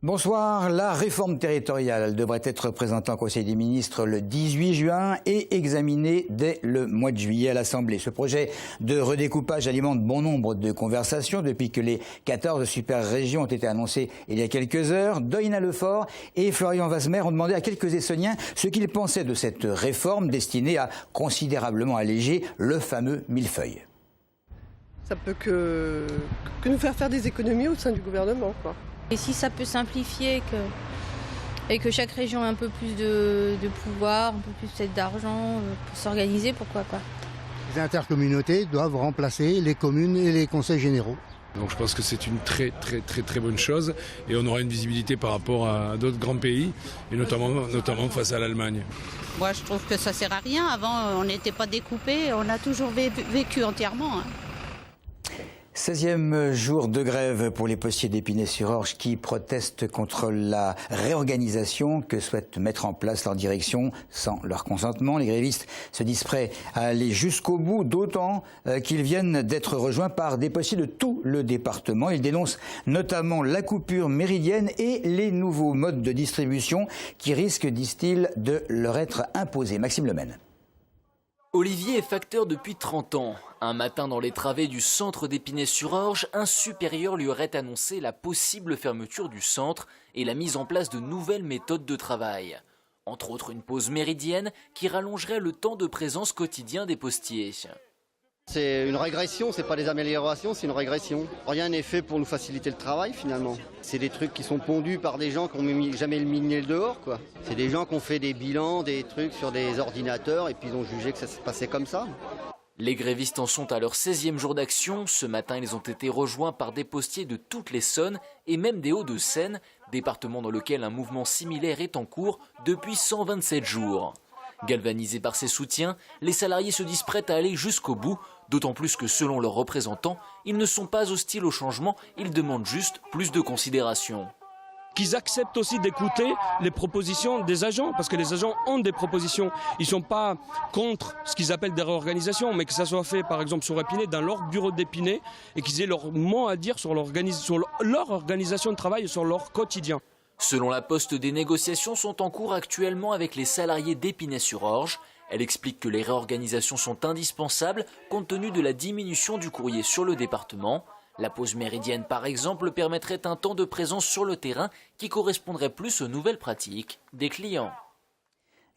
Bonsoir. La réforme territoriale devrait être présentée en Conseil des ministres le 18 juin et examinée dès le mois de juillet à l'Assemblée. Ce projet de redécoupage alimente bon nombre de conversations depuis que les 14 super-régions ont été annoncées il y a quelques heures. Doina Lefort et Florian Wasmer ont demandé à quelques Essonniens ce qu'ils pensaient de cette réforme destinée à considérablement alléger le fameux millefeuille. Ça peut que nous faire des économies au sein du gouvernement, quoi. Et si ça peut simplifier et que chaque région ait un peu plus de pouvoir, un peu plus d'argent pour s'organiser, pourquoi pas. Les intercommunautés doivent remplacer les communes et les conseils généraux. Donc je pense que c'est une très bonne chose et on aura une visibilité par rapport à d'autres grands pays et notamment face à l'Allemagne. Moi je trouve que ça sert à rien. Avant on n'était pas découpé, on a toujours vécu entièrement. 16e jour de grève pour les postiers d'Épinay-sur-Orge qui protestent contre la réorganisation que souhaite mettre en place leur direction sans leur consentement. Les grévistes se disent prêts à aller jusqu'au bout, d'autant qu'ils viennent d'être rejoints par des postiers de tout le département. Ils dénoncent notamment la coupure méridienne et les nouveaux modes de distribution qui risquent, disent-ils, de leur être imposés. Maxime Lemaine. Olivier est facteur depuis 30 ans. Un matin dans les travées du centre d'Épinay-sur-Orge, un supérieur lui aurait annoncé la possible fermeture du centre et la mise en place de nouvelles méthodes de travail. Entre autres une pause méridienne qui rallongerait le temps de présence quotidien des postiers. C'est une régression, c'est pas des améliorations, c'est une régression. Rien n'est fait pour nous faciliter le travail finalement. C'est des trucs qui sont pondus par des gens qui n'ont jamais mis le dehors, quoi. C'est des gens qui ont fait des bilans, des trucs sur des ordinateurs et puis ils ont jugé que ça se passait comme ça. Les grévistes en sont à leur 16e jour d'action. Ce matin, ils ont été rejoints par des postiers de toute l'Essonne et même des Hauts-de-Seine, département dans lequel un mouvement similaire est en cours depuis 127 jours. Galvanisés par ces soutiens, les salariés se disent prêts à aller jusqu'au bout, d'autant plus que selon leurs représentants, ils ne sont pas hostiles au changement, ils demandent juste plus de considération. Qu'ils acceptent aussi d'écouter les propositions des agents, parce que les agents ont des propositions. Ils ne sont pas contre ce qu'ils appellent des réorganisations, mais que ça soit fait par exemple sur Épinay, dans leur bureau d'Épinay, et qu'ils aient leur mot à dire sur leur organisation de travail et sur leur quotidien. Selon la Poste, des négociations sont en cours actuellement avec les salariés d'Épinay-sur-Orge. Elle explique que les réorganisations sont indispensables compte tenu de la diminution du courrier sur le département. La pause méridienne, par exemple, permettrait un temps de présence sur le terrain qui correspondrait plus aux nouvelles pratiques des clients.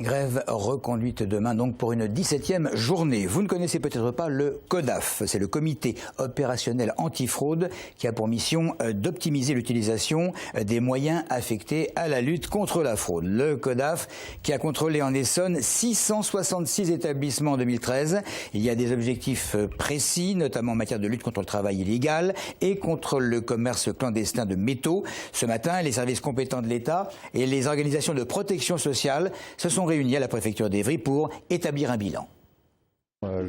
Grève reconduite demain donc pour une 17e journée. Vous ne connaissez peut-être pas le CODAF, c'est le comité opérationnel antifraude qui a pour mission d'optimiser l'utilisation des moyens affectés à la lutte contre la fraude. Le CODAF qui a contrôlé en Essonne 666 établissements en 2013. Il y a des objectifs précis, notamment en matière de lutte contre le travail illégal et contre le commerce clandestin de métaux. Ce matin, les services compétents de l'État et les organisations de protection sociale se sont réunis à la préfecture d'Évry pour établir un bilan.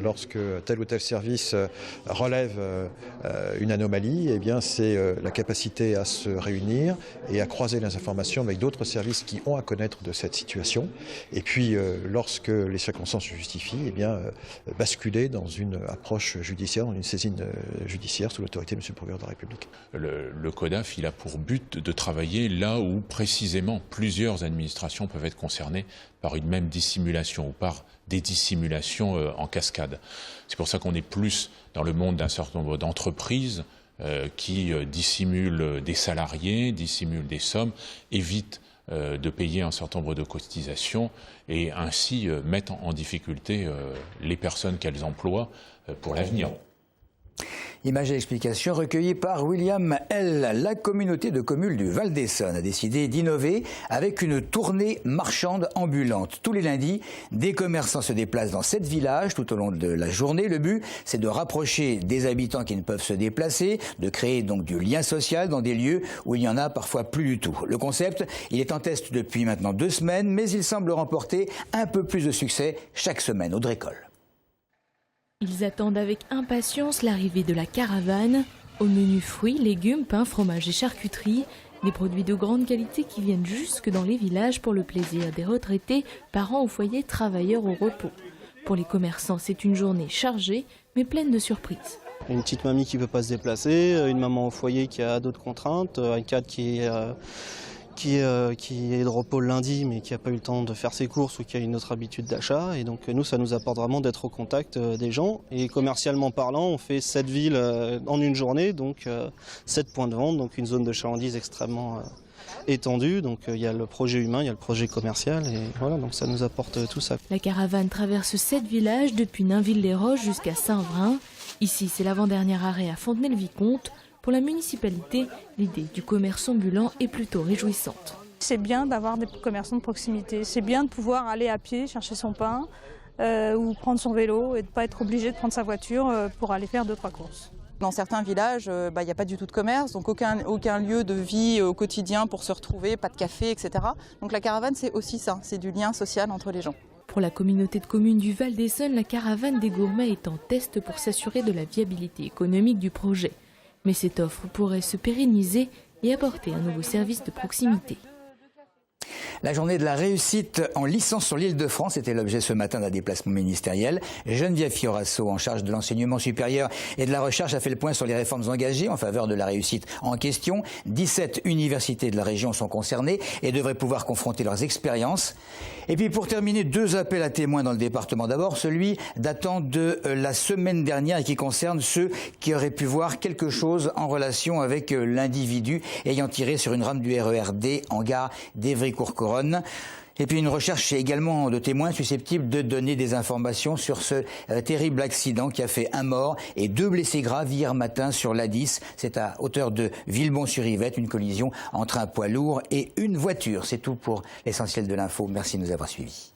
Lorsque tel ou tel service relève une anomalie, eh bien c'est la capacité à se réunir et à croiser les informations avec d'autres services qui ont à connaître de cette situation. Et puis lorsque les circonstances se justifient, eh bien basculer dans une approche judiciaire, dans une saisine judiciaire sous l'autorité de M. le Procureur de la République. Le CODAF, il a pour but de travailler là où précisément plusieurs administrations peuvent être concernées par une même dissimulation ou par des dissimulations en cascade. C'est pour ça qu'on est plus dans le monde d'un certain nombre d'entreprises qui dissimulent des salariés, dissimulent des sommes, évitent de payer un certain nombre de cotisations et ainsi mettent en difficulté les personnes qu'elles emploient pour l'avenir. Images et explications recueillies par William L. La communauté de communes du Val d'Essonne a décidé d'innover avec une tournée marchande ambulante. Tous les lundis, des commerçants se déplacent dans 7 villages tout au long de la journée. Le but, c'est de rapprocher des habitants qui ne peuvent se déplacer, de créer donc du lien social dans des lieux où il n'y en a parfois plus du tout. Le concept, il est en test depuis maintenant 2 semaines, mais il semble remporter un peu plus de succès chaque semaine. Audrey Coll. Ils attendent avec impatience l'arrivée de la caravane. Au menu fruits, légumes, pain, fromage et charcuterie, Des produits de grande qualité qui viennent jusque dans les villages pour le plaisir des retraités, parents au foyer, travailleurs au repos. Pour les commerçants, c'est une journée chargée, mais pleine de surprises. Une petite mamie qui ne peut pas se déplacer, une maman au foyer qui a d'autres contraintes, un cadre qui est de repos le lundi mais qui n'a pas eu le temps de faire ses courses ou qui a une autre habitude d'achat. Et donc nous, ça nous apporte vraiment d'être au contact des gens. Et commercialement parlant, on fait 7 villes en une journée, donc 7 points de vente, donc une zone de chalandise extrêmement étendue. Donc il y a le projet humain, il y a le projet commercial et voilà, donc ça nous apporte tout ça. La caravane traverse 7 villages depuis Nainville-les-Roches jusqu'à Saint-Vrain. Ici, c'est l'avant-dernier arrêt à Fontenay-le-Vicomte. Pour la municipalité, l'idée du commerce ambulant est plutôt réjouissante. C'est bien d'avoir des commerçants de proximité. C'est bien de pouvoir aller à pied chercher son pain ou prendre son vélo et de ne pas être obligé de prendre sa voiture pour aller faire 2-3 courses. Dans certains villages, il n'y a pas du tout de commerce, donc aucun lieu de vie au quotidien pour se retrouver, pas de café, etc. Donc la caravane, c'est aussi ça, c'est du lien social entre les gens. Pour la communauté de communes du Val d'Essonne, la caravane des gourmets est en test pour s'assurer de la viabilité économique du projet. Mais cette offre pourrait se pérenniser et apporter un nouveau service de proximité. La journée de la réussite en licence sur l'Île-de-France était l'objet ce matin d'un déplacement ministériel. Geneviève Fiorasso, en charge de l'enseignement supérieur et de la recherche, a fait le point sur les réformes engagées en faveur de la réussite en question. 17 universités de la région sont concernées et devraient pouvoir confronter leurs expériences. Et puis pour terminer, 2 appels à témoins dans le département. D'abord, celui datant de la semaine dernière et qui concerne ceux qui auraient pu voir quelque chose en relation avec l'individu ayant tiré sur une rame du RERD en gare d'Évry-Courcouronnes. Et puis une recherche également de témoins susceptibles de donner des informations sur ce terrible accident qui a fait 1 mort et 2 blessés graves hier matin sur l'A10. C'est à hauteur de Villebon-sur-Yvette, une collision entre un poids lourd et une voiture. C'est tout pour l'essentiel de l'info. Merci de nous avoir suivis.